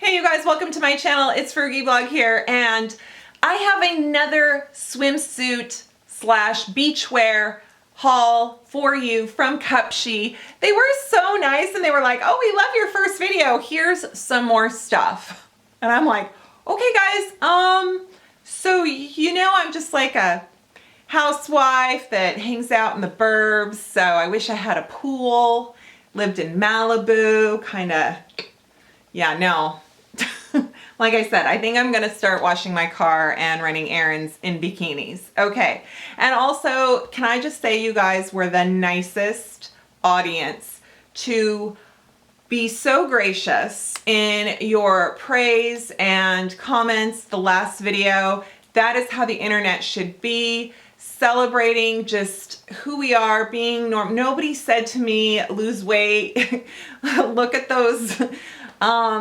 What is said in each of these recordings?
Hey you guys, welcome to my channel. It's Frugalistablog here, and I have another swimsuit slash beachwear haul for you from Cupshe. They were so nice and they were like, oh, we love your first video. Here's some more stuff. And I'm like, okay guys, so you know I'm just like a housewife that hangs out in the burbs, so I wish I had a pool, lived in Malibu, kind of, yeah, no. Like I said, I think I'm gonna start washing my car and running errands in bikinis. Okay, and also, can I just say you guys were the nicest audience to be so gracious in your praise and comments the last video. That is how the internet should be, celebrating just who we are, being normal. Nobody said to me, lose weight, look at those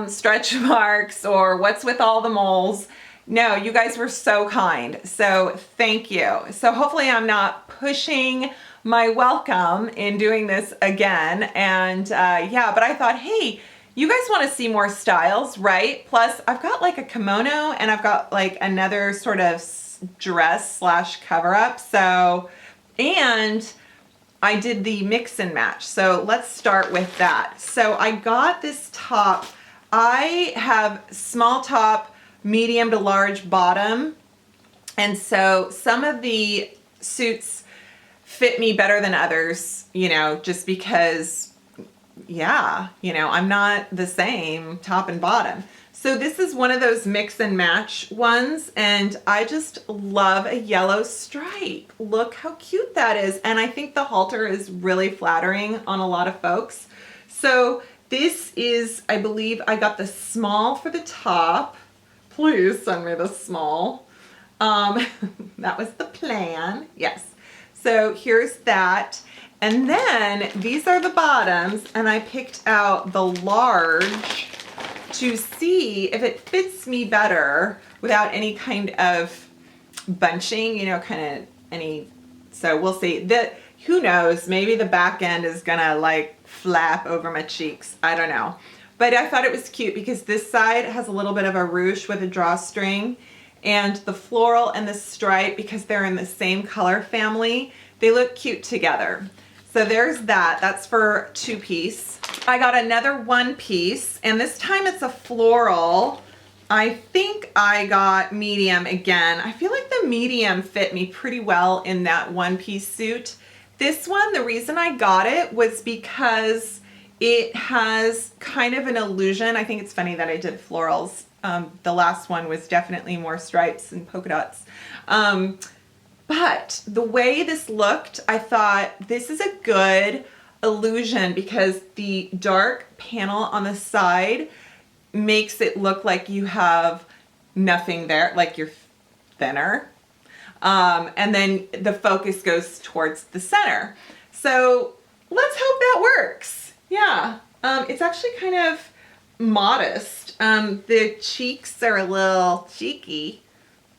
stretch marks, or what's with all the moles. No, you guys were so kind. So thank you. So hopefully I'm not pushing my welcome in doing this again. And yeah, but I thought, hey, you guys want to see more styles, right? Plus I've got like a kimono and I've got like another sort of dress slash cover up. So, and I did the mix and match. So let's start with that. So I got this top. I have small top, medium to large bottom. And so some of the suits fit me better than others, you know, just because, yeah, you know, I'm not the same top and bottom. So this is one of those mix and match ones, and I just love a yellow stripe. Look how cute that is. And I think the halter is really flattering on a lot of folks. So this is, I believe I got the small for the top. Please send me the small. That was the plan, yes. So here's that. And then these are the bottoms, and I picked out the large to see if it fits me better without any kind of bunching, you know, kind of any, so we'll see. Who knows, maybe the back end is gonna like flap over my cheeks, I don't know. But I thought it was cute because this side has a little bit of a ruche with a drawstring, and the floral and the stripe, because they're in the same color family, they look cute together. So there's that. That's for 2-piece. I got another 1-piece, and this time it's a floral. I think I got medium again. I feel like the medium fit me pretty well in that 1-piece suit. This one, the reason I got it was because it has kind of an illusion. I think it's funny that I did florals. The last one was definitely more stripes and polka dots. But the way this looked, I thought this is a good illusion because the dark panel on the side makes it look like you have nothing there, like you're thinner. And then the focus goes towards the center. So let's hope that works. Yeah, it's actually kind of modest. The cheeks are a little cheeky.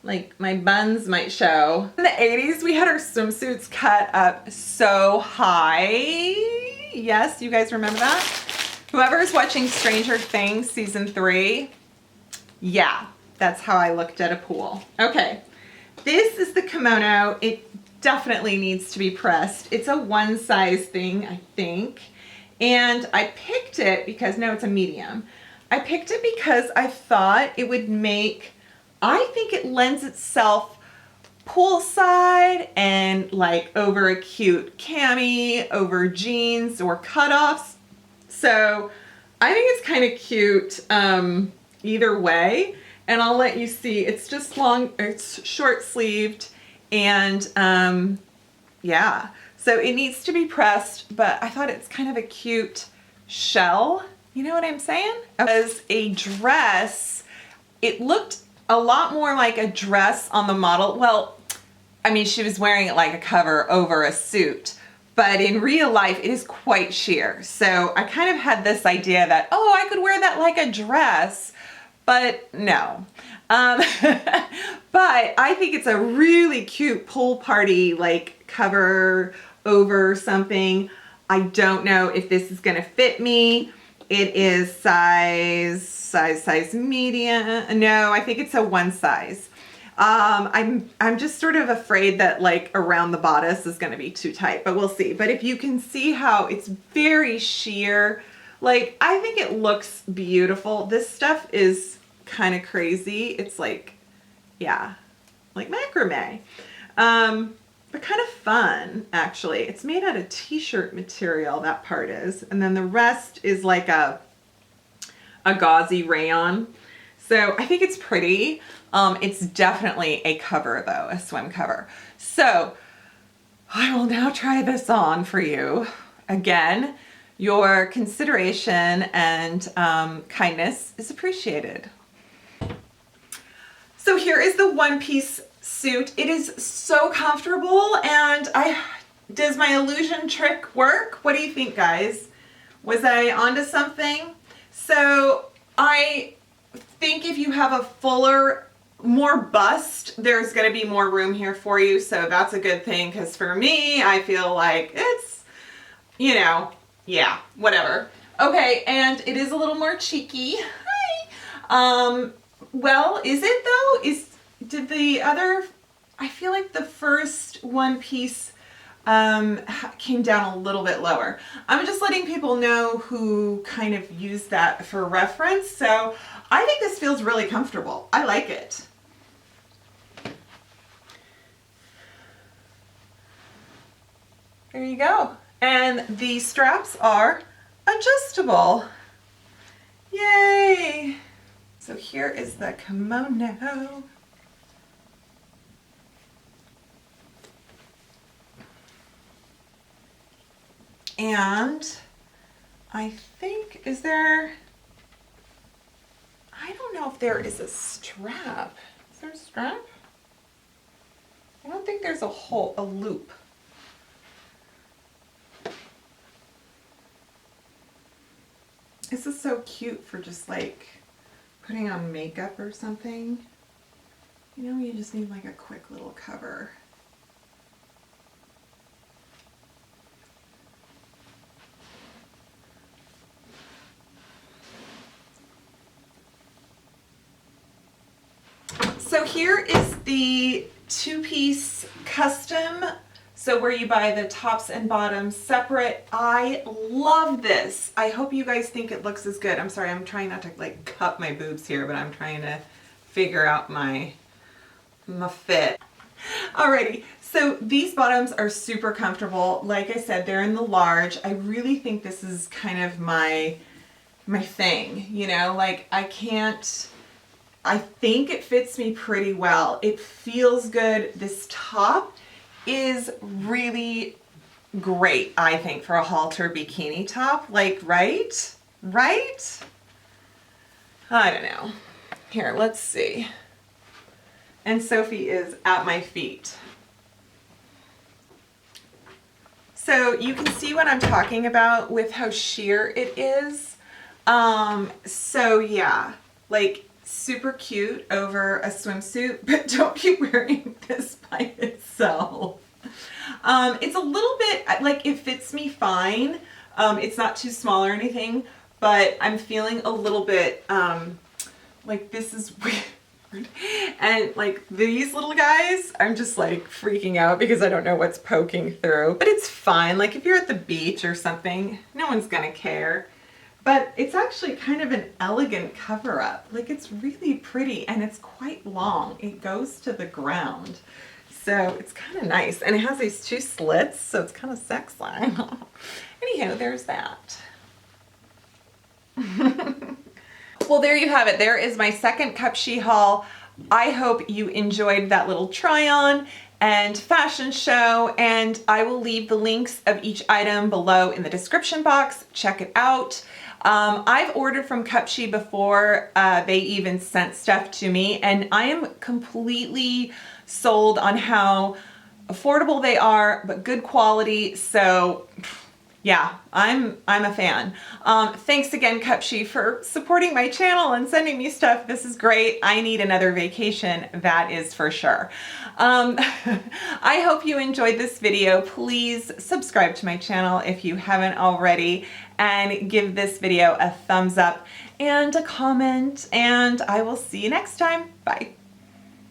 Like my buns might show. In the 80s, we had our swimsuits cut up so high. Yes, you guys remember that? Whoever's watching Stranger Things season 3, yeah, that's how I looked at a pool. Okay, this is the kimono. It definitely needs to be pressed. It's a one size thing, I think. And I picked it because, no, it's a medium. I picked it because I thought it would make, I think it lends itself poolside and like over a cute cami, over jeans or cutoffs. So I think it's kind of cute either way. And I'll let you see, it's just long, it's short sleeved, and yeah. So it needs to be pressed, but I thought it's kind of a cute shell. You know what I'm saying? As a dress, it looked a lot more like a dress on the model. Well, I mean, she was wearing it like a cover over a suit, but in real life, it is quite sheer. So I kind of had this idea that, oh, I could wear that like a dress, but no. But I think it's a really cute pool party, like cover over something. I don't know if this is gonna fit me. It is size medium. No, I think it's a one size. I'm just sort of afraid that like around the bodice is going to be too tight, but we'll see. But if you can see how it's very sheer, like I think it looks beautiful. This stuff is kind of crazy. It's like, yeah, like macrame, but kind of fun actually. It's made out of t-shirt material, that part is, and then the rest is like a gauzy rayon. So I think it's pretty. It's definitely a cover though, a swim cover. So I will now try this on for you. Again, your consideration and kindness is appreciated. So here is the one-piece suit. It is so comfortable, and does my illusion trick work? What do you think, guys? Was I onto something? So I think if you have a fuller, more bust, there's going to be more room here for you. So that's a good thing, because for me, I feel like it's, you know, yeah, whatever. Okay, and it is a little more cheeky. Hi. Well, is it though? Did the other, I feel like the first one piece came down a little bit lower. I'm just letting people know who kind of use that for reference. So I think this feels really comfortable. I like it. There you go. And the straps are adjustable. Yay! So here is the kimono. And I think, is there, I don't know if there is a strap. Is there a strap? I don't think there's a loop. This is so cute for just like putting on makeup or something. You know, you just need like a quick little cover. So here is the two-piece custom. So where you buy the tops and bottoms separate. I love this. I hope you guys think it looks as good. I'm sorry, I'm trying not to like cup my boobs here, but I'm trying to figure out my fit. Alrighty, so these bottoms are super comfortable. Like I said, they're in the large. I really think this is kind of my thing, you know, like I think it fits me pretty well. It feels good. This top is really great, I think, for a halter bikini top. Like, right? Right? I don't know. Here, let's see. And Sophie is at my feet. So you can see what I'm talking about with how sheer it is. So yeah, like super cute over a swimsuit, but don't be wearing this by itself. It's a little bit, like it fits me fine. It's not too small or anything, but I'm feeling a little bit, like this is weird. And like these little guys, I'm just like freaking out because I don't know what's poking through, but it's fine. Like if you're at the beach or something, no one's gonna care. But it's actually kind of an elegant cover-up. Like it's really pretty and it's quite long. It goes to the ground. So it's kind of nice. And it has these two slits, so it's kind of sexy. Anyhow, there's that. Well, there you have it. There is my second Cupshe haul. I hope you enjoyed that little try-on and fashion show, and I will leave the links of each item below in the description box. Check it out. I've ordered from Cupshe before they even sent stuff to me, and I am completely sold on how affordable they are, but good quality. So yeah, I'm a fan. Thanks again, Cupshe, for supporting my channel and sending me stuff. This is great. I need another vacation, that is for sure. I hope you enjoyed this video. Please subscribe to my channel if you haven't already. and give this video a thumbs up and a comment, and I will see you next time. Bye.